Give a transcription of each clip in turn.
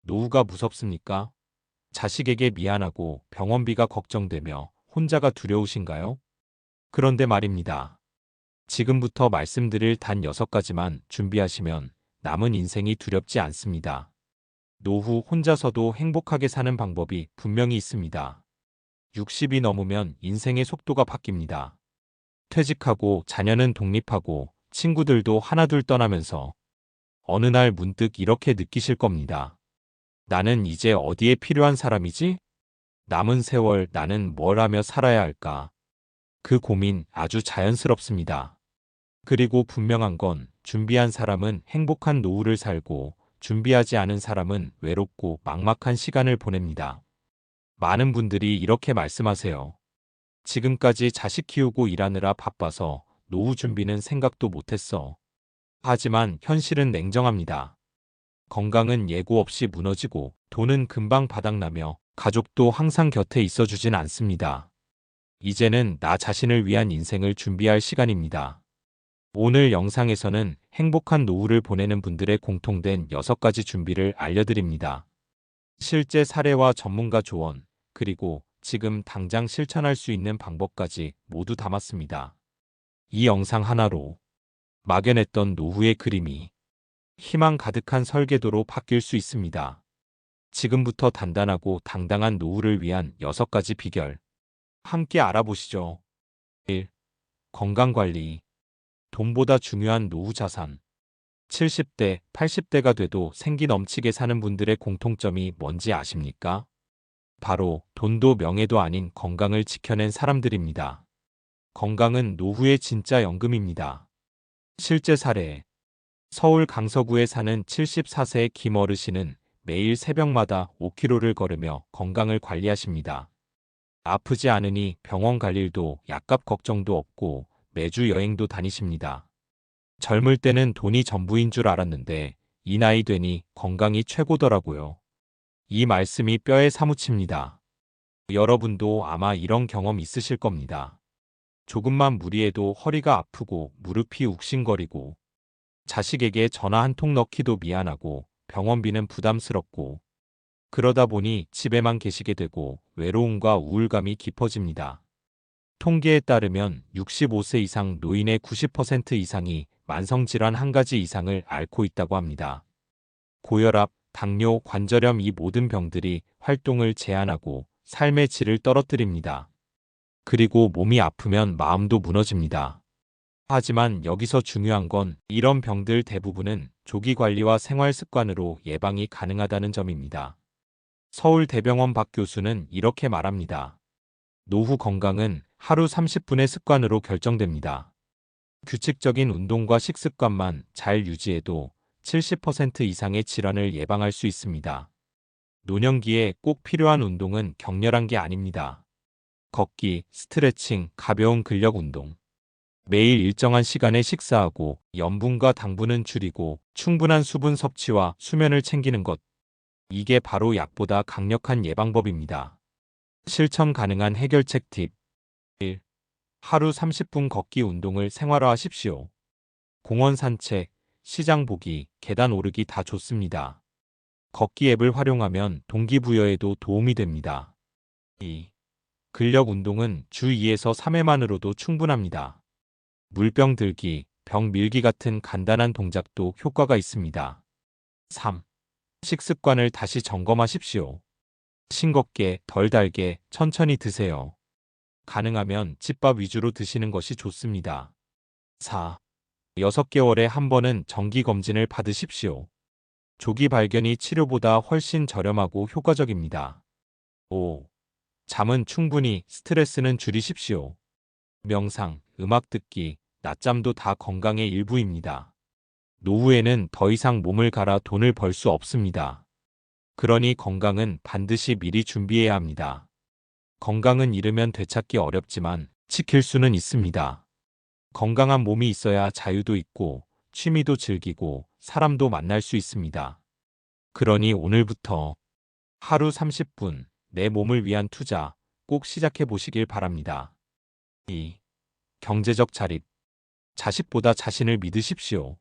노후가 무섭습니까? 자식에게 미안하고 병원비가 걱정되며 혼자가 두려우신가요? 그런데 말입니다. 지금부터 말씀드릴 단 6가지만 준비하시면 남은 인생이 두렵지 않습니다. 노후 혼자서도 행복하게 사는 방법이 분명히 있습니다. 60이 넘으면 인생의 속도가 바뀝니다. 퇴직하고 자녀는 독립하고 친구들도 하나둘 떠나면서 어느 날 문득 이렇게 느끼실 겁니다. 나는 이제 어디에 필요한 사람이지? 남은 세월 나는 뭘 하며 살아야 할까? 그 고민 아주 자연스럽습니다. 그리고 분명한 건 준비한 사람은 행복한 노후를 살고 준비하지 않은 사람은 외롭고 막막한 시간을 보냅니다. 많은 분들이 이렇게 말씀하세요. 지금까지 자식 키우고 일하느라 바빠서 노후 준비는 생각도 못했어. 하지만 현실은 냉정합니다. 건강은 예고 없이 무너지고 돈은 금방 바닥나며 가족도 항상 곁에 있어주진 않습니다. 이제는 나 자신을 위한 인생을 준비할 시간입니다. 오늘 영상에서는 행복한 노후를 보내는 분들의 공통된 6가지 준비를 알려드립니다. 실제 사례와 전문가 조언, 그리고 지금 당장 실천할 수 있는 방법까지 모두 담았습니다. 이 영상 하나로 막연했던 노후의 그림이 희망 가득한 설계도로 바뀔 수 있습니다. 지금부터 단단하고 당당한 노후를 위한 6가지 비결 함께 알아보시죠. 1. 건강관리. 돈보다 중요한 노후 자산. 70대, 80대가 돼도 생기 넘치게 사는 분들의 공통점이 뭔지 아십니까? 바로 돈도 명예도 아닌 건강을 지켜낸 사람들입니다. 건강은 노후의 진짜 연금입니다. 실제 사례. 서울 강서구에 사는 74세의 김 어르신은 매일 새벽마다 5km를 걸으며 건강을 관리하십니다. 아프지 않으니 병원 갈 일도 약값 걱정도 없고 매주 여행도 다니십니다. 젊을 때는 돈이 전부인 줄 알았는데 이 나이 되니 건강이 최고더라고요. 이 말씀이 뼈에 사무칩니다. 여러분도 아마 이런 경험 있으실 겁니다. 조금만 무리해도 허리가 아프고 무릎이 욱신거리고 자식에게 전화 한 통 넣기도 미안하고 병원비는 부담스럽고 그러다 보니 집에만 계시게 되고 외로움과 우울감이 깊어집니다. 통계에 따르면 65세 이상 노인의 90% 이상이 만성질환 한 가지 이상을 앓고 있다고 합니다. 고혈압, 당뇨, 관절염 이 모든 병들이 활동을 제한하고 삶의 질을 떨어뜨립니다. 그리고 몸이 아프면 마음도 무너집니다. 하지만 여기서 중요한 건 이런 병들 대부분은 조기 관리와 생활 습관으로 예방이 가능하다는 점입니다. 서울대병원 박 교수는 이렇게 말합니다. 노후 건강은 하루 30분의 습관으로 결정됩니다. 규칙적인 운동과 식습관만 잘 유지해도 70% 이상의 질환을 예방할 수 있습니다. 노년기에 꼭 필요한 운동은 격렬한 게 아닙니다. 걷기, 스트레칭, 가벼운 근력 운동. 매일 일정한 시간에 식사하고 염분과 당분은 줄이고 충분한 수분 섭취와 수면을 챙기는 것. 이게 바로 약보다 강력한 예방법입니다. 실천 가능한 해결책 팁. 1. 하루 30분 걷기 운동을 생활화하십시오. 공원 산책, 시장 보기, 계단 오르기 다 좋습니다. 걷기 앱을 활용하면 동기부여에도 도움이 됩니다. 2. 근력 운동은 주 2에서 3회만으로도 충분합니다. 물병 들기, 벽 밀기 같은 간단한 동작도 효과가 있습니다. 3. 식습관을 다시 점검하십시오. 싱겁게, 덜 달게, 천천히 드세요. 가능하면 집밥 위주로 드시는 것이 좋습니다. 4. 6개월에 한 번은 정기검진을 받으십시오. 조기 발견이 치료보다 훨씬 저렴하고 효과적입니다. 5. 잠은 충분히, 스트레스는 줄이십시오. 명상, 음악 듣기, 낮잠도 다 건강의 일부입니다. 노후에는 더 이상 몸을 갈아 돈을 벌 수 없습니다. 그러니 건강은 반드시 미리 준비해야 합니다. 건강은 잃으면 되찾기 어렵지만 지킬 수는 있습니다. 건강한 몸이 있어야 자유도 있고 취미도 즐기고 사람도 만날 수 있습니다. 그러니 오늘부터 하루 30분 내 몸을 위한 투자 꼭 시작해 보시길 바랍니다. 2. 경제적 자립. 자식보다 자신을 믿으십시오.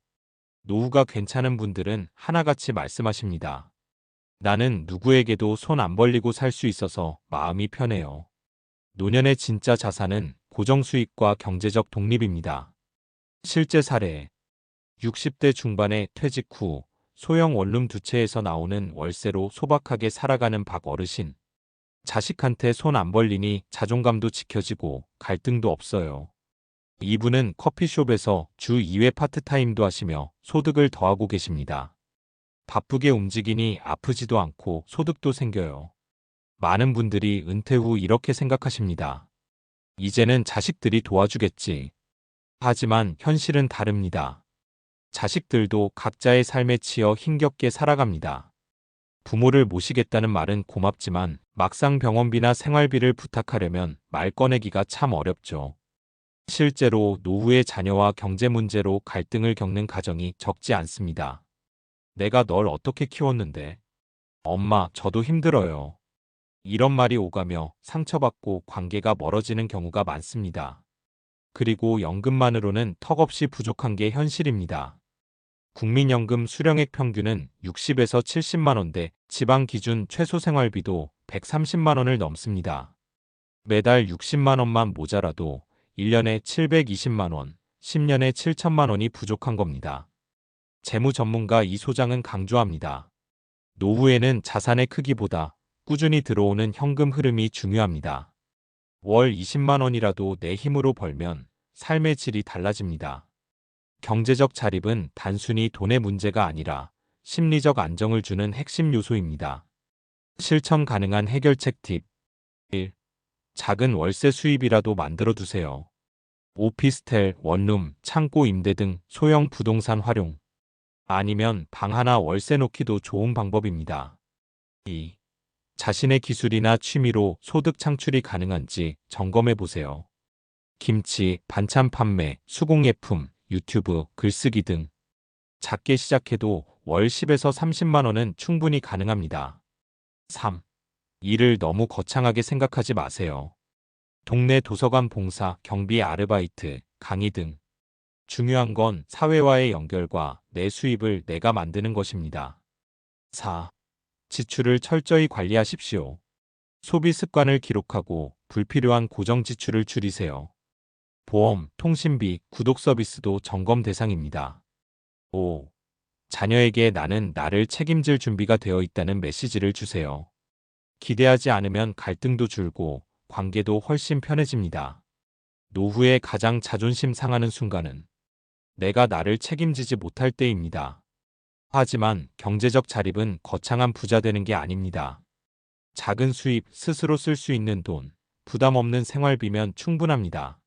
노후가 괜찮은 분들은 하나같이 말씀하십니다. 나는 누구에게도 손 안 벌리고 살 수 있어서 마음이 편해요. 노년의 진짜 자산은 고정수익과 경제적 독립입니다. 실제 사례. 60대 중반의 퇴직 후 소형 원룸 두 채에서 나오는 월세로 소박하게 살아가는 박 어르신. 자식한테 손 안 벌리니 자존감도 지켜지고 갈등도 없어요. 이분은 커피숍에서 주 2회 파트타임도 하시며 소득을 더하고 계십니다. 바쁘게 움직이니 아프지도 않고 소득도 생겨요. 많은 분들이 은퇴 후 이렇게 생각하십니다. 이제는 자식들이 도와주겠지. 하지만 현실은 다릅니다. 자식들도 각자의 삶에 치여 힘겹게 살아갑니다. 부모를 모시겠다는 말은 고맙지만 막상 병원비나 생활비를 부탁하려면 말 꺼내기가 참 어렵죠. 실제로 노후의 자녀와 경제 문제로 갈등을 겪는 가정이 적지 않습니다. 내가 널 어떻게 키웠는데? 엄마, 저도 힘들어요. 이런 말이 오가며 상처받고 관계가 멀어지는 경우가 많습니다. 그리고 연금만으로는 턱없이 부족한 게 현실입니다. 국민연금 수령액 평균은 60에서 70만 원대, 지방 기준 최소 생활비도 130만 원을 넘습니다. 매달 60만 원만 모자라도 1년에 720만 원, 10년에 7천만 원이 부족한 겁니다. 재무 전문가 이 소장은 강조합니다. 노후에는 자산의 크기보다 꾸준히 들어오는 현금 흐름이 중요합니다. 월 20만 원이라도 내 힘으로 벌면 삶의 질이 달라집니다. 경제적 자립은 단순히 돈의 문제가 아니라 심리적 안정을 주는 핵심 요소입니다. 실천 가능한 해결책 팁 1. 작은 월세 수입이라도 만들어 두세요. 오피스텔, 원룸, 창고 임대 등 소형 부동산 활용. 아니면 방 하나 월세 놓기도 좋은 방법입니다. 2. 자신의 기술이나 취미로 소득 창출이 가능한지 점검해 보세요. 김치, 반찬 판매, 수공예품, 유튜브, 글쓰기 등 작게 시작해도 월 10에서 30만 원은 충분히 가능합니다. 3. 일을 너무 거창하게 생각하지 마세요. 동네 도서관 봉사, 경비 아르바이트, 강의 등 중요한 건 사회와의 연결과 내 수입을 내가 만드는 것입니다. 4. 지출을 철저히 관리하십시오. 소비 습관을 기록하고 불필요한 고정 지출을 줄이세요. 보험, 통신비, 구독 서비스도 점검 대상입니다. 5. 자녀에게 나는 나를 책임질 준비가 되어 있다는 메시지를 주세요. 기대하지 않으면 갈등도 줄고 관계도 훨씬 편해집니다. 노후에 가장 자존심 상하는 순간은 내가 나를 책임지지 못할 때입니다. 하지만 경제적 자립은 거창한 부자 되는 게 아닙니다. 작은 수입, 스스로 쓸 수 있는 돈, 부담 없는 생활비면 충분합니다.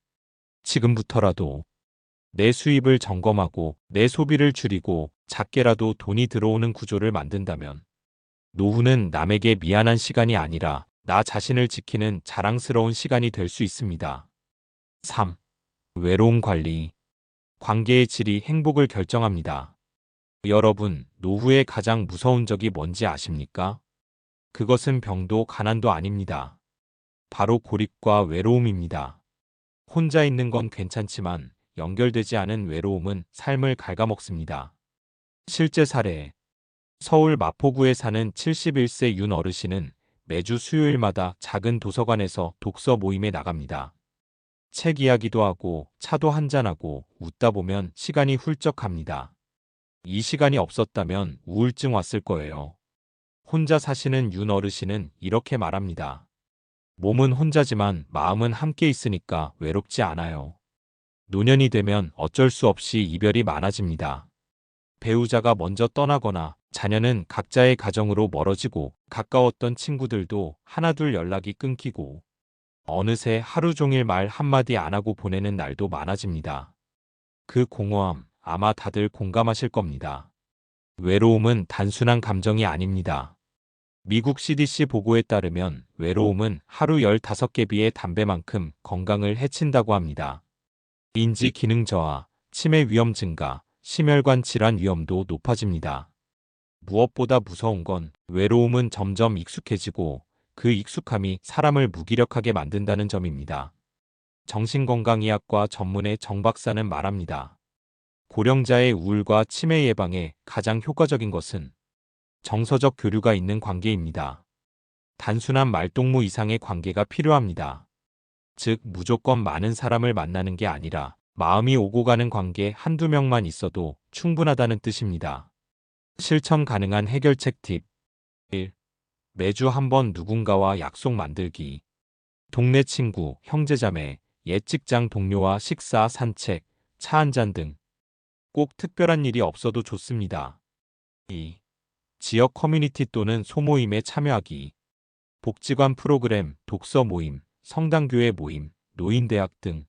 지금부터라도 내 수입을 점검하고 내 소비를 줄이고 작게라도 돈이 들어오는 구조를 만든다면 노후는 남에게 미안한 시간이 아니라 나 자신을 지키는 자랑스러운 시간이 될 수 있습니다. 3. 외로움 관리. 관계의 질이 행복을 결정합니다. 여러분, 노후의 가장 무서운 적이 뭔지 아십니까? 그것은 병도 가난도 아닙니다. 바로 고립과 외로움입니다. 혼자 있는 건 괜찮지만 연결되지 않은 외로움은 삶을 갉아먹습니다. 실제 사례. 서울 마포구에 사는 71세 윤 어르신은 매주 수요일마다 작은 도서관에서 독서 모임에 나갑니다. 책 이야기도 하고 차도 한잔하고 웃다 보면 시간이 훌쩍 갑니다. 이 시간이 없었다면 우울증 왔을 거예요. 혼자 사시는 윤 어르신은 이렇게 말합니다. 몸은 혼자지만 마음은 함께 있으니까 외롭지 않아요. 노년이 되면 어쩔 수 없이 이별이 많아집니다. 배우자가 먼저 떠나거나 자녀는 각자의 가정으로 멀어지고 가까웠던 친구들도 하나둘 연락이 끊기고 어느새 하루 종일 말 한마디 안 하고 보내는 날도 많아집니다. 그 공허함 아마 다들 공감하실 겁니다. 외로움은 단순한 감정이 아닙니다. 미국 CDC 보고에 따르면 외로움은 하루 15개비의 담배만큼 건강을 해친다고 합니다. 인지 기능 저하, 치매 위험 증가, 심혈관 질환 위험도 높아집니다. 무엇보다 무서운 건 외로움은 점점 익숙해지고 그 익숙함이 사람을 무기력하게 만든다는 점입니다. 정신건강의학과 전문의 정 박사는 말합니다. 고령자의 우울과 치매 예방에 가장 효과적인 것은 정서적 교류가 있는 관계입니다. 단순한 말동무 이상의 관계가 필요합니다. 즉, 무조건 많은 사람을 만나는 게 아니라 마음이 오고 가는 관계 한두 명만 있어도 충분하다는 뜻입니다. 실천 가능한 해결책 팁 1. 매주 한 번 누군가와 약속 만들기. 동네 친구, 형제자매, 옛 직장 동료와 식사, 산책, 차 한잔 등. 꼭 특별한 일이 없어도 좋습니다. 2. 지역 커뮤니티 또는 소모임에 참여하기. 복지관 프로그램, 독서 모임, 성당교회 모임, 노인대학 등.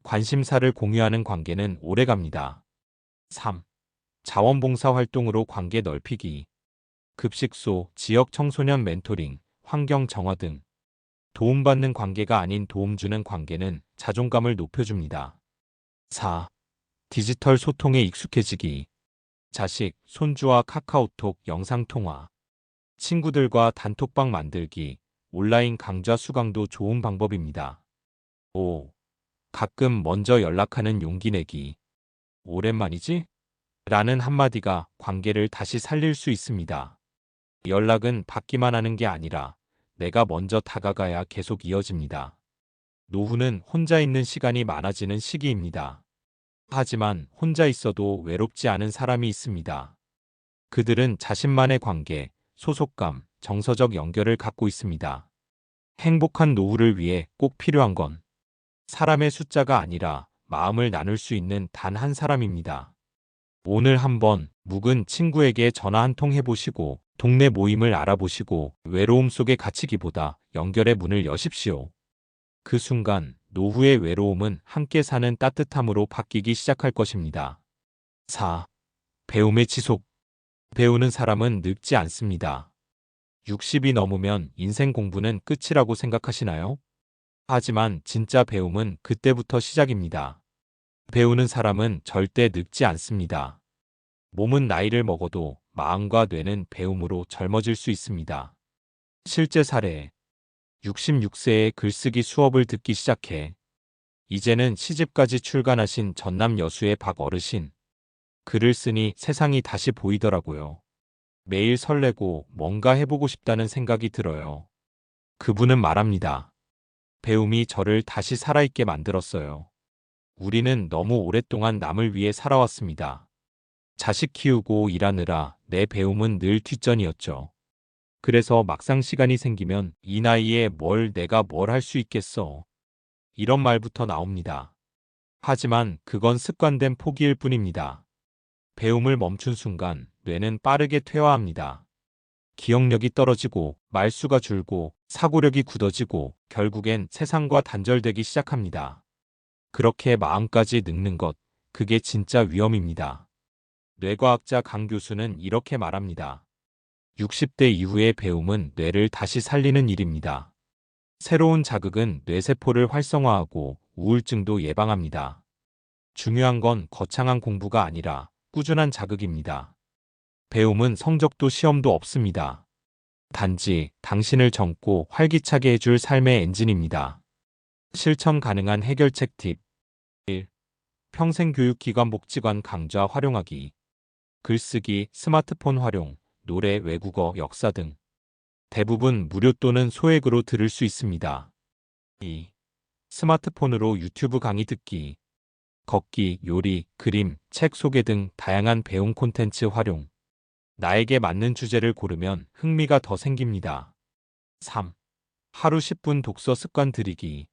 관심사를 공유하는 관계는 오래갑니다. 3. 자원봉사 활동으로 관계 넓히기. 급식소, 지역 청소년 멘토링, 환경 정화 등. 도움받는 관계가 아닌 도움 주는 관계는 자존감을 높여줍니다. 4. 디지털 소통에 익숙해지기. 자식, 손주와 카카오톡 영상통화. 친구들과 단톡방 만들기, 온라인 강좌 수강도 좋은 방법입니다. 5. 가끔 먼저 연락하는 용기 내기. 오랜만이지? 라는 한마디가 관계를 다시 살릴 수 있습니다. 연락은 받기만 하는 게 아니라 내가 먼저 다가가야 계속 이어집니다. 노후는 혼자 있는 시간이 많아지는 시기입니다. 하지만 혼자 있어도 외롭지 않은 사람이 있습니다. 그들은 자신만의 관계, 소속감, 정서적 연결을 갖고 있습니다. 행복한 노후를 위해 꼭 필요한 건 사람의 숫자가 아니라 마음을 나눌 수 있는 단 한 사람입니다. 오늘 한번 묵은 친구에게 전화 한 통 해보시고 동네 모임을 알아보시고 외로움 속에 갇히기보다 연결의 문을 여십시오. 그 순간 노후의 외로움은 함께 사는 따뜻함으로 바뀌기 시작할 것입니다. 4. 배움의 지속. 배우는 사람은 늙지 않습니다. 60이 넘으면 인생 공부는 끝이라고 생각하시나요? 하지만 진짜 배움은 그때부터 시작입니다. 배우는 사람은 절대 늙지 않습니다. 몸은 나이를 먹어도 마음과 뇌는 배움으로 젊어질 수 있습니다. 실제 사례. 66세에 글쓰기 수업을 듣기 시작해 이제는 시집까지 출간하신 전남 여수의 박 어르신. 글을 쓰니 세상이 다시 보이더라고요. 매일 설레고 뭔가 해보고 싶다는 생각이 들어요. 그분은 말합니다. 배움이 저를 다시 살아있게 만들었어요. 우리는 너무 오랫동안 남을 위해 살아왔습니다. 자식 키우고 일하느라 내 배움은 늘 뒷전이었죠. 그래서 막상 시간이 생기면 이 나이에 내가 뭘 할 수 있겠어. 이런 말부터 나옵니다. 하지만 그건 습관된 포기일 뿐입니다. 배움을 멈춘 순간 뇌는 빠르게 퇴화합니다. 기억력이 떨어지고 말수가 줄고 사고력이 굳어지고 결국엔 세상과 단절되기 시작합니다. 그렇게 마음까지 늙는 것, 그게 진짜 위험입니다. 뇌과학자 강 교수는 이렇게 말합니다. 60대 이후의 배움은 뇌를 다시 살리는 일입니다. 새로운 자극은 뇌세포를 활성화하고 우울증도 예방합니다. 중요한 건 거창한 공부가 아니라 꾸준한 자극입니다. 배움은 성적도 시험도 없습니다. 단지 당신을 젊고 활기차게 해줄 삶의 엔진입니다. 실천 가능한 해결책 팁 1. 평생교육기관 복지관 강좌 활용하기. 글쓰기, 스마트폰 활용, 노래, 외국어, 역사 등. 대부분 무료 또는 소액으로 들을 수 있습니다. 2. 스마트폰으로 유튜브 강의 듣기. 걷기, 요리, 그림, 책 소개 등 다양한 배움 콘텐츠 활용. 나에게 맞는 주제를 고르면 흥미가 더 생깁니다. 3. 하루 10분 독서 습관 들이기.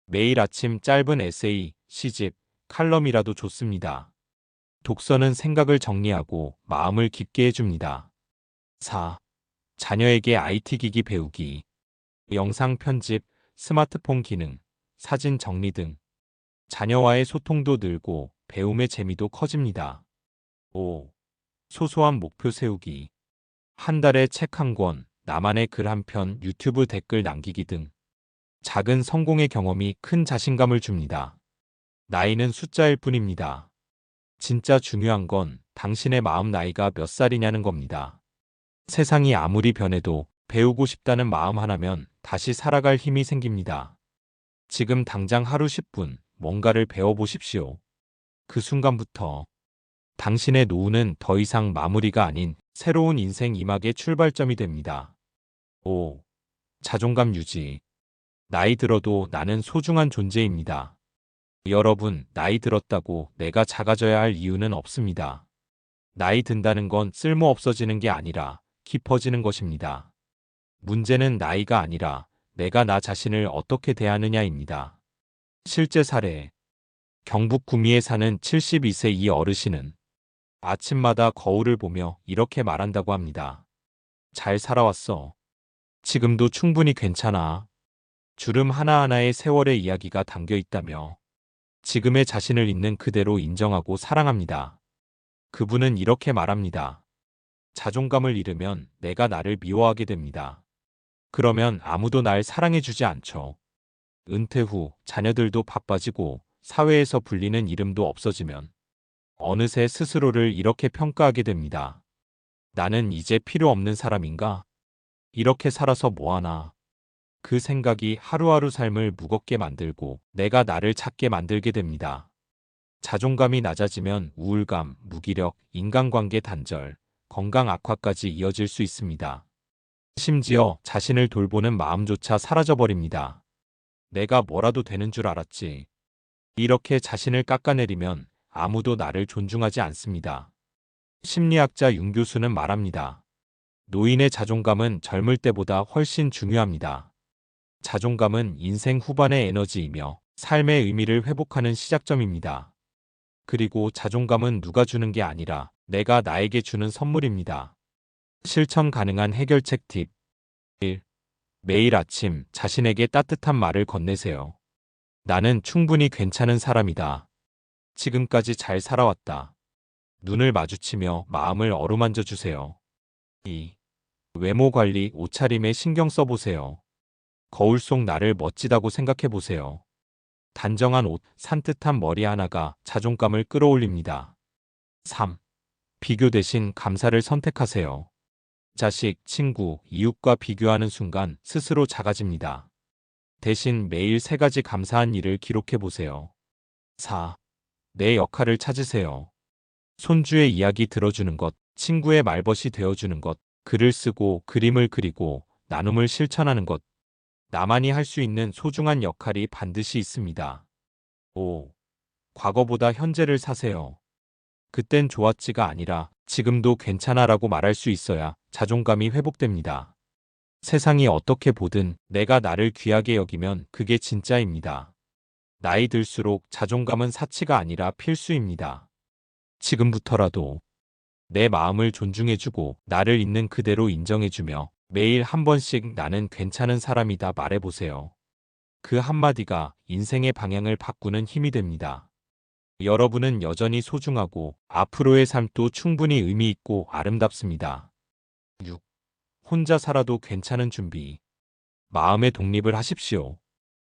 매일 아침 짧은 에세이, 시집, 칼럼이라도 좋습니다. 독서는 생각을 정리하고 마음을 깊게 해줍니다. 4. 자녀에게 IT 기기 배우기. 영상 편집, 스마트폰 기능, 사진 정리 등. 자녀와의 소통도 늘고 배움의 재미도 커집니다. 5. 소소한 목표 세우기. 한 달에 책 한 권, 나만의 글 한 편, 유튜브 댓글 남기기 등. 작은 성공의 경험이 큰 자신감을 줍니다. 나이는 숫자일 뿐입니다. 진짜 중요한 건 당신의 마음 나이가 몇 살이냐는 겁니다. 세상이 아무리 변해도 배우고 싶다는 마음 하나면 다시 살아갈 힘이 생깁니다. 지금 당장 하루 10분 뭔가를 배워보십시오. 그 순간부터 당신의 노후는 더 이상 마무리가 아닌 새로운 인생 이막의 출발점이 됩니다. 5. 자존감 유지. 나이 들어도 나는 소중한 존재입니다. 여러분, 나이 들었다고 내가 작아져야 할 이유는 없습니다. 나이 든다는 건 쓸모 없어지는 게 아니라 깊어지는 것입니다. 문제는 나이가 아니라 내가 나 자신을 어떻게 대하느냐입니다. 실제 사례. 경북 구미에 사는 72세 이 어르신은 아침마다 거울을 보며 이렇게 말한다고 합니다. 잘 살아왔어. 지금도 충분히 괜찮아. 주름 하나하나에 세월의 이야기가 담겨 있다며 지금의 자신을 있는 그대로 인정하고 사랑합니다. 그분은 이렇게 말합니다. 자존감을 잃으면 내가 나를 미워하게 됩니다. 그러면 아무도 날 사랑해주지 않죠. 은퇴 후 자녀들도 바빠지고 사회에서 불리는 이름도 없어지면 어느새 스스로를 이렇게 평가하게 됩니다. 나는 이제 필요 없는 사람인가? 이렇게 살아서 뭐하나? 그 생각이 하루하루 삶을 무겁게 만들고 내가 나를 찾게 만들게 됩니다. 자존감이 낮아지면 우울감, 무기력, 인간관계 단절, 건강 악화까지 이어질 수 있습니다. 심지어 자신을 돌보는 마음조차 사라져버립니다. 내가 뭐라도 되는 줄 알았지. 이렇게 자신을 깎아내리면 아무도 나를 존중하지 않습니다. 심리학자 윤 교수는 말합니다. 노인의 자존감은 젊을 때보다 훨씬 중요합니다. 자존감은 인생 후반의 에너지이며 삶의 의미를 회복하는 시작점입니다. 그리고 자존감은 누가 주는 게 아니라 내가 나에게 주는 선물입니다. 실천 가능한 해결책 팁 1. 매일 아침 자신에게 따뜻한 말을 건네세요. 나는 충분히 괜찮은 사람이다. 지금까지 잘 살아왔다. 눈을 마주치며 마음을 어루만져 주세요. 2. 외모 관리, 옷차림에 신경 써보세요. 거울 속 나를 멋지다고 생각해 보세요. 단정한 옷, 산뜻한 머리 하나가 자존감을 끌어올립니다. 3. 비교 대신 감사를 선택하세요. 자식, 친구, 이웃과 비교하는 순간 스스로 작아집니다. 대신 매일 3가지 감사한 일을 기록해 보세요. 4. 내 역할을 찾으세요. 손주의 이야기 들어주는 것, 친구의 말벗이 되어주는 것, 글을 쓰고 그림을 그리고 나눔을 실천하는 것. 나만이 할 수 있는 소중한 역할이 반드시 있습니다. 5. 과거보다 현재를 사세요. 그땐 좋았지가 아니라 지금도 괜찮아라고 말할 수 있어야 자존감이 회복됩니다. 세상이 어떻게 보든 내가 나를 귀하게 여기면 그게 진짜입니다. 나이 들수록 자존감은 사치가 아니라 필수입니다. 지금부터라도 내 마음을 존중해주고 나를 있는 그대로 인정해주며 매일 한 번씩 나는 괜찮은 사람이다 말해보세요. 그 한마디가 인생의 방향을 바꾸는 힘이 됩니다. 여러분은 여전히 소중하고 앞으로의 삶도 충분히 의미 있고 아름답습니다. 6. 혼자 살아도 괜찮은 준비. 마음의 독립을 하십시오.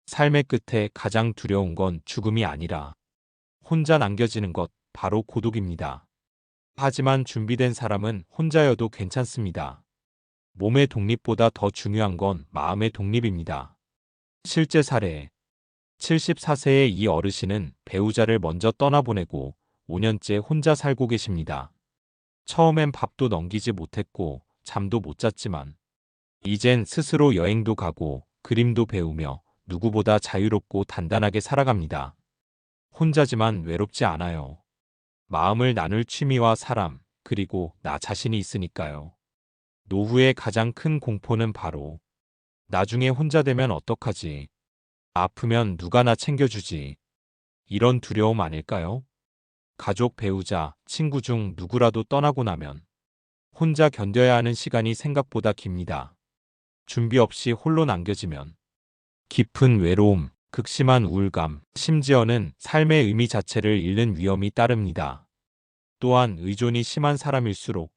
삶의 끝에 가장 두려운 건 죽음이 아니라 혼자 남겨지는 것, 바로 고독입니다. 하지만 준비된 사람은 혼자여도 괜찮습니다. 몸의 독립보다 더 중요한 건 마음의 독립입니다. 실제 사례. 74세의 이 어르신은 배우자를 먼저 떠나보내고 5년째 혼자 살고 계십니다. 처음엔 밥도 넘기지 못했고 잠도 못 잤지만 이젠 스스로 여행도 가고 그림도 배우며 누구보다 자유롭고 단단하게 살아갑니다. 혼자지만 외롭지 않아요. 마음을 나눌 취미와 사람, 그리고 나 자신이 있으니까요. 노후의 가장 큰 공포는 바로 나중에 혼자 되면 어떡하지? 아프면 누가 나 챙겨주지? 이런 두려움 아닐까요? 가족, 배우자, 친구 중 누구라도 떠나고 나면 혼자 견뎌야 하는 시간이 생각보다 깁니다. 준비 없이 홀로 남겨지면 깊은 외로움, 극심한 우울감, 심지어는 삶의 의미 자체를 잃는 위험이 따릅니다. 또한 의존이 심한 사람일수록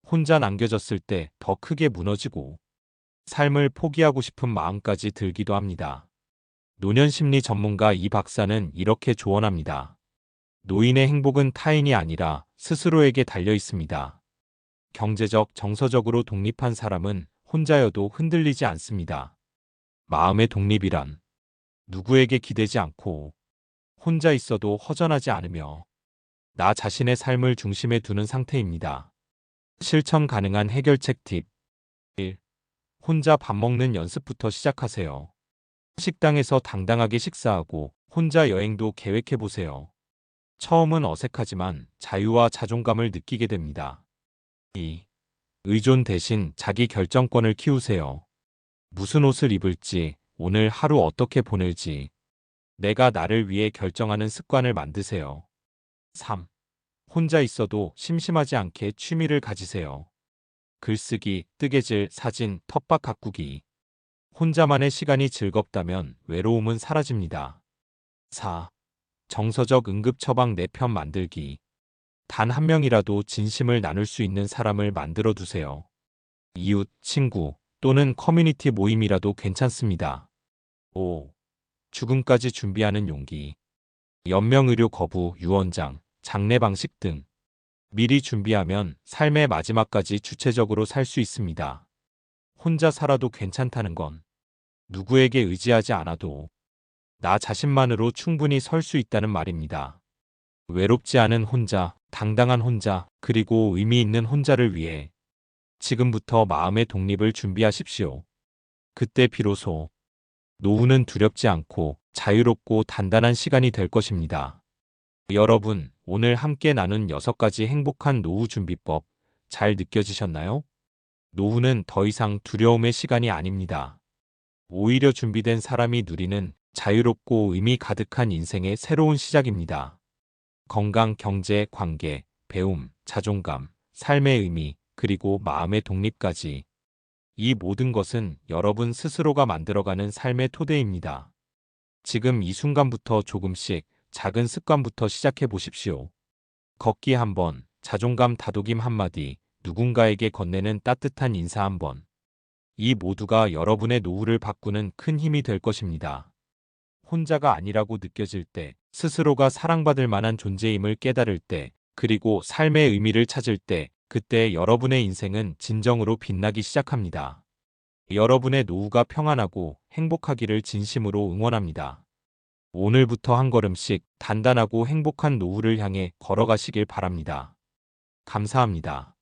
혼자 남겨졌을 때 더 크게 무너지고 삶을 포기하고 싶은 마음까지 들기도 합니다. 노년심리 전문가 이 박사는 이렇게 조언합니다. 노인의 행복은 타인이 아니라 스스로에게 달려 있습니다. 경제적, 정서적으로 독립한 사람은 혼자여도 흔들리지 않습니다. 마음의 독립이란 누구에게 기대지 않고 혼자 있어도 허전하지 않으며 나 자신의 삶을 중심에 두는 상태입니다. 실천 가능한 해결책 팁. 1. 혼자 밥 먹는 연습부터 시작하세요. 식당에서 당당하게 식사하고 혼자 여행도 계획해 보세요. 처음은 어색하지만 자유와 자존감을 느끼게 됩니다. 2. 의존 대신 자기 결정권을 키우세요. 무슨 옷을 입을지, 오늘 하루 어떻게 보낼지, 내가 나를 위해 결정하는 습관을 만드세요. 3. 혼자 있어도 심심하지 않게 취미를 가지세요. 글쓰기, 뜨개질, 사진, 텃밭 가꾸기. 혼자만의 시간이 즐겁다면 외로움은 사라집니다. 4. 정서적 응급 처방 내 편 만들기. 단 한 명이라도 진심을 나눌 수 있는 사람을 만들어 두세요. 이웃, 친구 또는 커뮤니티 모임이라도 괜찮습니다. 5. 죽음까지 준비하는 용기. 연명의료 거부, 유언장, 장례 방식 등 미리 준비하면 삶의 마지막까지 주체적으로 살 수 있습니다. 혼자 살아도 괜찮다는 건 누구에게 의지하지 않아도 나 자신만으로 충분히 설 수 있다는 말입니다. 외롭지 않은 혼자, 당당한 혼자, 그리고 의미 있는 혼자를 위해 지금부터 마음의 독립을 준비하십시오. 그때 비로소 노후는 두렵지 않고 자유롭고 단단한 시간이 될 것입니다. 여러분, 오늘 함께 나눈 6가지 행복한 노후 준비법 잘 느껴지셨나요? 노후는 더 이상 두려움의 시간이 아닙니다. 오히려 준비된 사람이 누리는 자유롭고 의미 가득한 인생의 새로운 시작입니다. 건강, 경제, 관계, 배움, 자존감, 삶의 의미, 그리고 마음의 독립까지. 이 모든 것은 여러분 스스로가 만들어가는 삶의 토대입니다. 지금 이 순간부터 조금씩 작은 습관부터 시작해 보십시오. 걷기 한 번, 자존감 다독임 한마디, 누군가에게 건네는 따뜻한 인사 한 번. 이 모두가 여러분의 노후를 바꾸는 큰 힘이 될 것입니다. 혼자가 아니라고 느껴질 때, 스스로가 사랑받을 만한 존재임을 깨달을 때, 그리고 삶의 의미를 찾을 때, 그때 여러분의 인생은 진정으로 빛나기 시작합니다. 여러분의 노후가 평안하고 행복하기를 진심으로 응원합니다. 오늘부터 한 걸음씩 단단하고 행복한 노후를 향해 걸어가시길 바랍니다. 감사합니다.